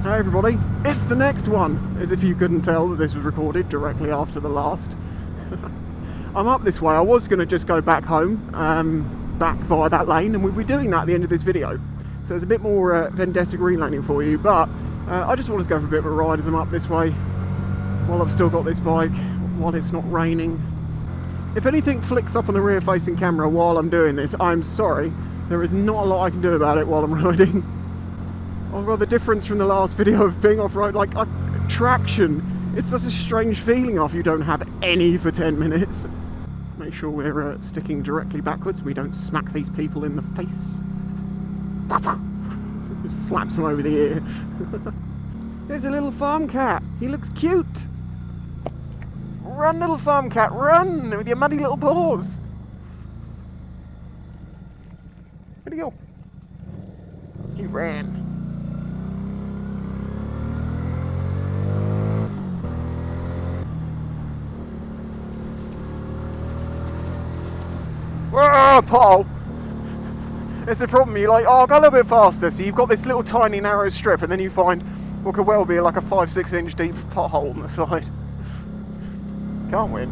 Hi everybody, it's the next one, as if you couldn't tell that this was recorded directly after the last. I'm up this way. I was going to just go back home, back via that lane, and we'll be doing that at the end of this video. So there's a bit more Vendetta green laning for you, but I just wanted to go for a bit of a ride as I'm up this way, while I've still got this bike, while it's not raining. If anything flicks up on the rear facing camera while I'm doing this, I'm sorry. There is not a lot I can do about it while I'm riding. Although the difference from the last video of being off-road, like traction, it's just a strange feeling after you don't have any for 10 minutes. Make sure we're sticking directly backwards, we don't smack these people in the face. It slaps them over the ear. There's a little farm cat, he looks cute. Run, little farm cat, run with your muddy little paws. Where'd he go? He ran. Whoa, pothole! It's the problem, you're like, oh, I'll go a little bit faster, so you've got this little tiny narrow strip, and then you find what could well be like a 5-6 inch deep pothole on the side. Can't win.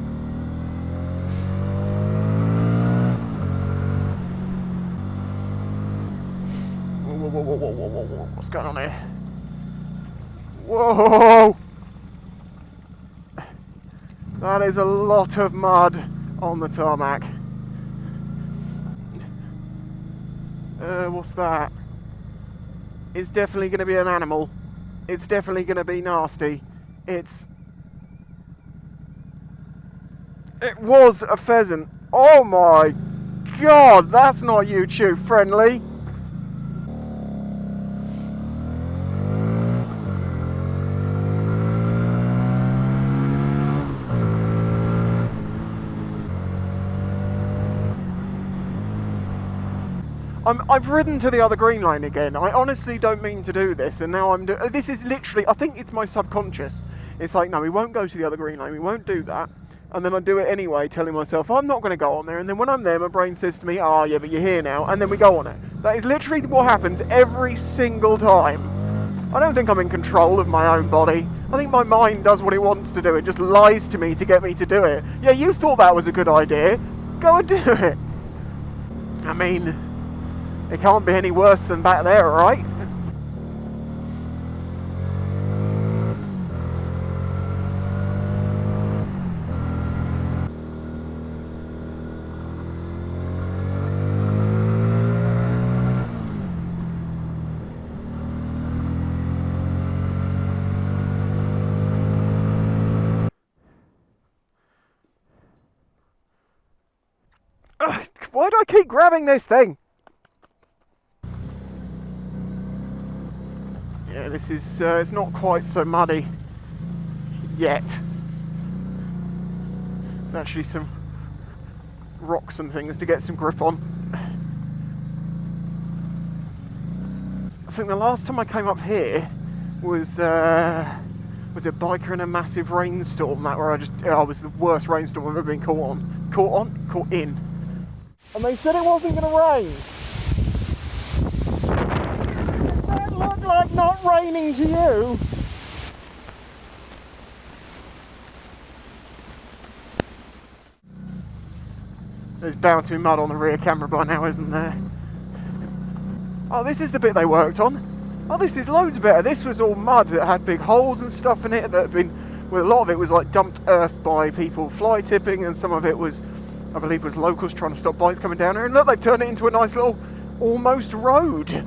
Whoa, whoa, whoa, whoa, whoa, whoa, whoa, what's going on here? Whoa! That is a lot of mud on the tarmac. What's that? It's definitely going to be an animal. It's definitely going to be nasty. It was a pheasant. Oh my god, that's not YouTube friendly. I've ridden to the other green lane again. I honestly don't mean to do this, and now this is literally, I think it's my subconscious. It's like, no, we won't go to the other green lane, we won't do that. And then I do it anyway, telling myself, I'm not going to go on there. And then when I'm there, my brain says to me, oh yeah, but you're here now. And then we go on it. That is literally what happens every single time. I don't think I'm in control of my own body. I think my mind does what it wants to do. It just lies to me to get me to do it. Yeah, you thought that was a good idea. Go and do it. I mean, it can't be any worse than back there, right? Why do I keep grabbing this thing? Yeah, this is, it's not quite so muddy yet. There's actually some rocks and things to get some grip on. I think the last time I came up here was a biker in a massive rainstorm, that where it was the worst rainstorm I've ever been caught in. And they said it wasn't going to rain. Does that look like not raining to you? There's bound to be mud on the rear camera by now, isn't there? Oh, this is the bit they worked on. Oh, this is loads better. This was all mud that had big holes and stuff in it that had been, well, a lot of it was like dumped earth by people fly tipping, and some of it was, I believe, was locals trying to stop bikes coming down here. And look, they've turned it into a nice little almost road.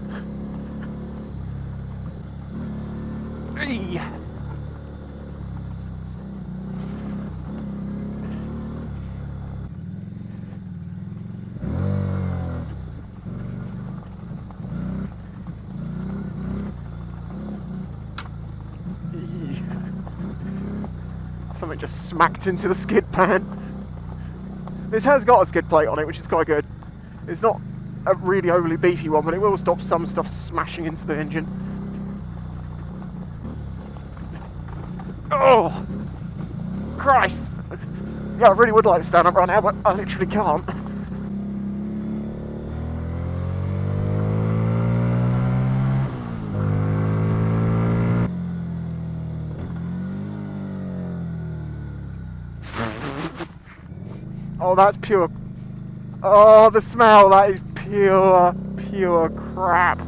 Eey. Something just smacked into the skid pan. This has got a skid plate on it, which is quite good. It's not a really overly beefy one, but it will stop some stuff smashing into the engine. Oh! Christ! Yeah, I really would like to stand up right now, but I literally can't. Oh, that's pure... Oh, the smell, that is pure crap.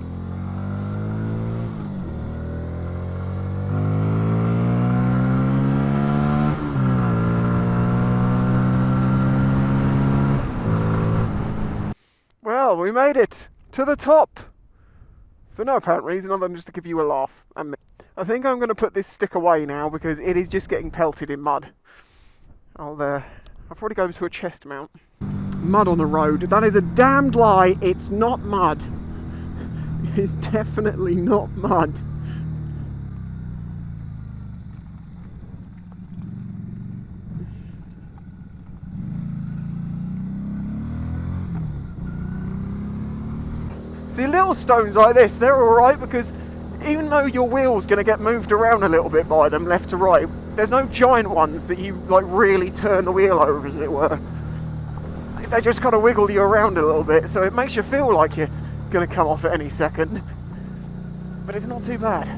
Well, we made it to the top. For no apparent reason other than just to give you a laugh. I think I'm going to put this stick away now because it is just getting pelted in mud. I'll probably go to a chest mount. Mud on the road. That is a damned lie. It's not mud. It's definitely not mud. See, little stones like this, they're alright because even though your wheel's going to get moved around a little bit by them, left to right, there's no giant ones that you like really turn the wheel over, as it were. They just kind of wiggle you around a little bit, so it makes you feel like you're going to come off at any second. But it's not too bad.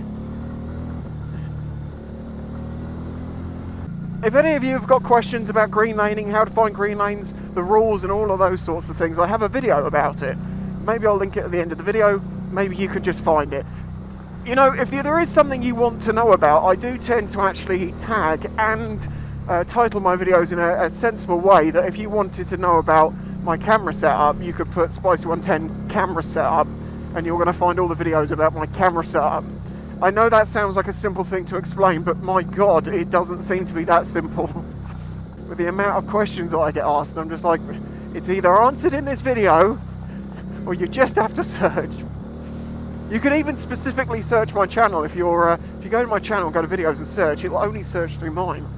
If any of you have got questions about green laning, how to find green lanes, the rules and all of those sorts of things, I have a video about it. Maybe I'll link it at the end of the video, maybe you could just find it. You know, if there is something you want to know about, I do tend to actually tag and title my videos in a sensible way that if you wanted to know about my camera setup, you could put Spicy 110 camera setup and you're going to find all the videos about my camera setup. I know that sounds like a simple thing to explain, but my god, it doesn't seem to be that simple. With the amount of questions that I get asked, I'm just like, it's either answered in this video or you just have to search. You can even specifically search my channel. If you go to my channel, go to videos and search, it'll only search through mine.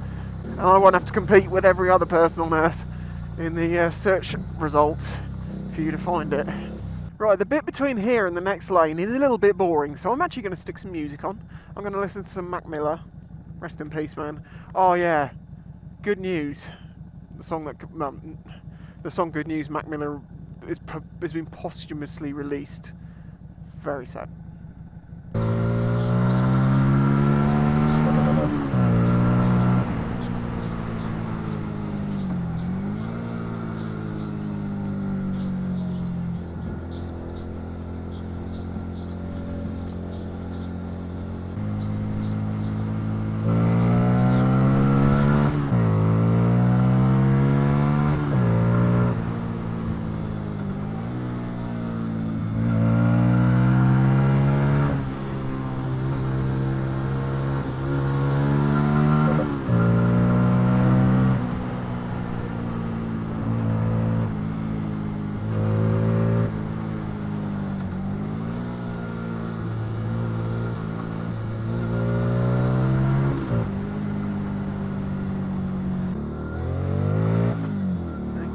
And I won't have to compete with every other person on earth in the search results for you to find it. Right, the bit between here and the next lane is a little bit boring, so I'm actually going to stick some music on. I'm going to listen to some Mac Miller. Rest in peace, man. Oh yeah, Good News. The song Good News, Mac Miller has been posthumously released. Very sad.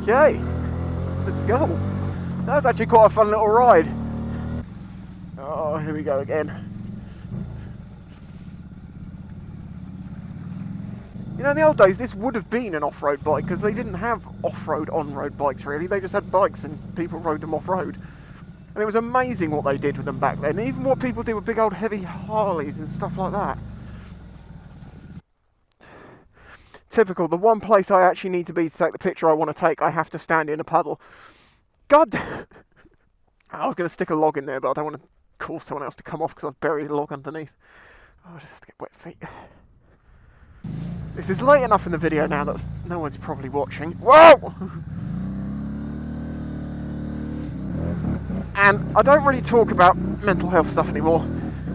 Okay, let's go. That was actually quite a fun little ride. Oh, here we go again. You know, in the old days, this would have been an off-road bike because they didn't have off-road, on-road bikes really. They just had bikes and people rode them off-road. And it was amazing what they did with them back then. Even what people did with big old heavy Harleys and stuff like that. Typical, the one place I actually need to be to take the picture I want to take, I have to stand in a puddle. God damn. I was going to stick a log in there, but I don't want to cause someone else to come off because I've buried a log underneath. Oh, I just have to get wet feet. This is late enough in the video now that no one's probably watching. Whoa! And I don't really talk about mental health stuff anymore.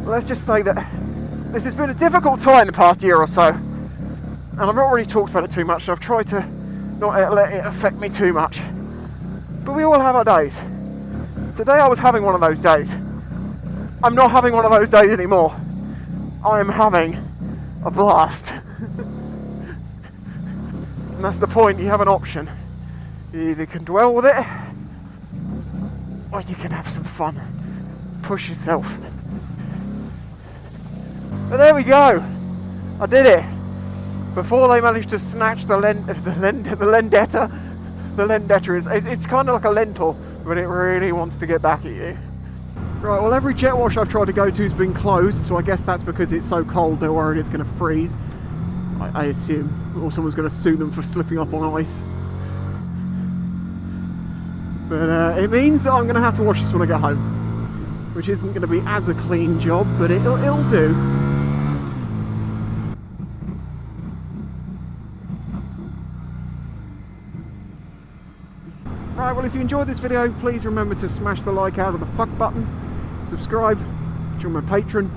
Let's just say that this has been a difficult time the past year or so. And I've not really talked about it too much, so I've tried to not let it affect me too much. But we all have our days. Today I was having one of those days. I'm not having one of those days anymore. I am having a blast. And that's the point, you have an option. You either can dwell with it, or you can have some fun. Push yourself. But there we go. I did it. Before they managed to snatch the Vendetta. The Vendetta it's kind of like a lentil, but it really wants to get back at you. Right, well every jet wash I've tried to go to has been closed, so I guess that's because it's so cold they're worried it's going to freeze. I assume. Or someone's going to sue them for slipping up on ice. But it means that I'm going to have to wash this when I get home, which isn't going to be as a clean job, but it'll do. Right, well, if you enjoyed this video, please remember to smash the like out of the fuck button, subscribe, join my Patreon,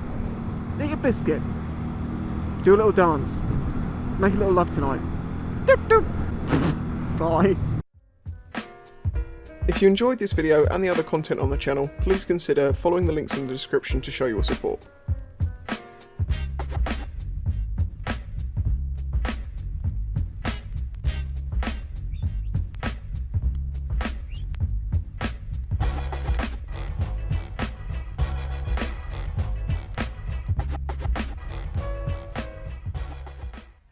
eat a biscuit, do a little dance, make a little love tonight. Doot, doot. Bye. If you enjoyed this video and the other content on the channel, please consider following the links in the description to show your support.